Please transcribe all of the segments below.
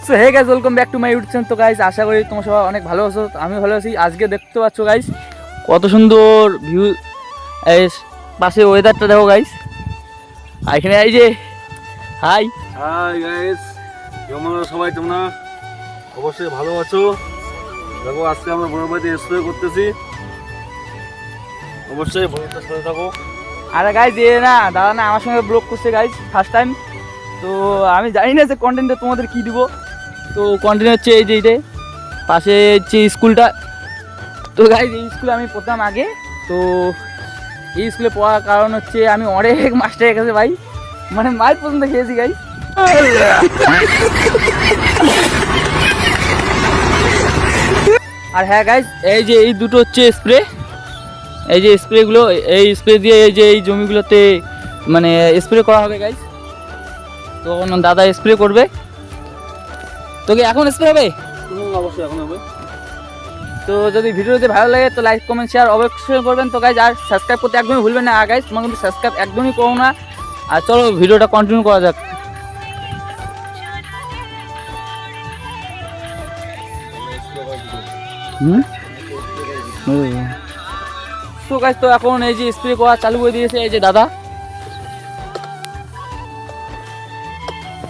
So hey guys, welcome back to my YouTube channel. তো guys, আশা করি তোমরা সবাই অনেক ভালো আছো। আমি ভালো আছি। আজকে দেখতে পাচ্ছ গাইস কত সুন্দর ভিউ, এই পাশে ওয়েদারটা দেখো গাইস। আর এখানে এই যে হাই হাই গাইস, কেমন আছো সবাই? তোমরা অবশ্যই ভালো আছো। দেখো আজকে আমরা বড় বাড়িতে স্প্রে করতেছি, অবশ্যই ভালোটা সাথে থাকো। আরে গাইস, এ না দাদা না আমার সঙ্গে ব্লগ করছে গাইস, ফার্স্ট টাইম। তো আমি জানি না যে কন্টেন্টটা তোমাদের কী দিব। তো কন্টেন্ট হচ্ছে এই যে এইটাই পাশে হচ্ছে স্কুলটা। তো গাইস, এই স্কুলে আমি পড়তাম আগে। তো এই স্কুলে পড়ার কারণ হচ্ছে আমি অনেক মাস্টারের কাছে ভাই মানে মাইর পর্যন্ত খেয়েছি গাইস। আর হ্যাঁ গাইস, এই যে এই দুটো হচ্ছে স্প্রে, এই যে স্প্রেগুলো, এই স্প্রে দিয়ে এই যে এই জমিগুলোতে মানে স্প্রে করা হবে গাইস। তো দাদা স্প্রে করবে। তোকে এখন স্প্রে হবে? অবশ্যই এখন হবে। তো যদি ভিডিওতে ভালো লাগে তো লাইক কমেন্ট শেয়ার অবশ্যই করবেন। তো গাইজ আর সাবস্ক্রাইব করতে একদমই ভুলবেন না। আর গাইজ তোমার কিন্তু সাবস্ক্রাইব একদমই করো না। আর চলো ভিডিওটা কন্টিনিউ করা যাক। তো গাইজ, তো এখন এই যে স্প্রে করা চালু করে দিয়েছে এই যে দাদা।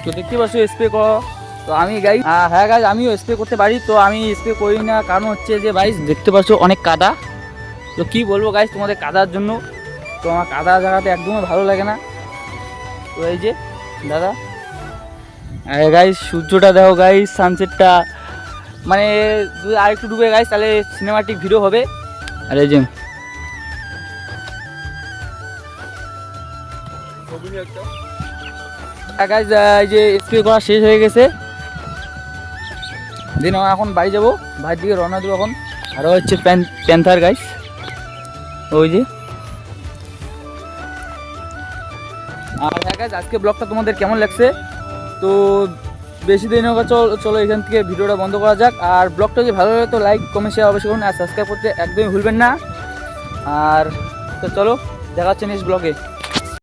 তো দেখতে পাচ্ছ স্প্রে করা। তো আমি গাই হ্যাঁ গাইজ, আমিও স্প্রে করতে পারি। তো আমি স্প্রে করি না, কারণ হচ্ছে যে গাইজ দেখতে পাচ্ছ অনেক কাদা। তো কী বলবো গাইজ তোমাদের কাদার জন্য। তো আমার কাদা জায়গাতে একদমই ভালো লাগে না। তো এই যে দাদা, আরে গাইজ সূর্যটা দেখো গাইজ, সানসেটটা মানে যদি আরেকটু ডুবে গাইজ তাহলে সিনেমাটিক ভিডিও হবে। আর এই যে গাইজ, এই যে স্প্রে করা শেষ হয়ে গেছে। দিন এখন বাড়ি যাবো, বাড়ির দিকে রওনা দেবো এখন। আরও হচ্ছে প্যান্থার গাইজ, ওই যে। আর হ্যাঁ গাইজ, আজকে ব্লগটা তোমাদের কেমন লাগছে? তো বেশি দিন হোক, চলো এখান থেকে ভিডিওটা বন্ধ করা যাক। আর ব্লগটা যদি ভালো লাগে তো লাইক কমেন্ট শেয়ার অবশ্যই করুন। আর সাবস্ক্রাইব করতে একদমই ভুলবেন না। আর তো চলো দেখা হচ্ছে নেক্সট ব্লগে।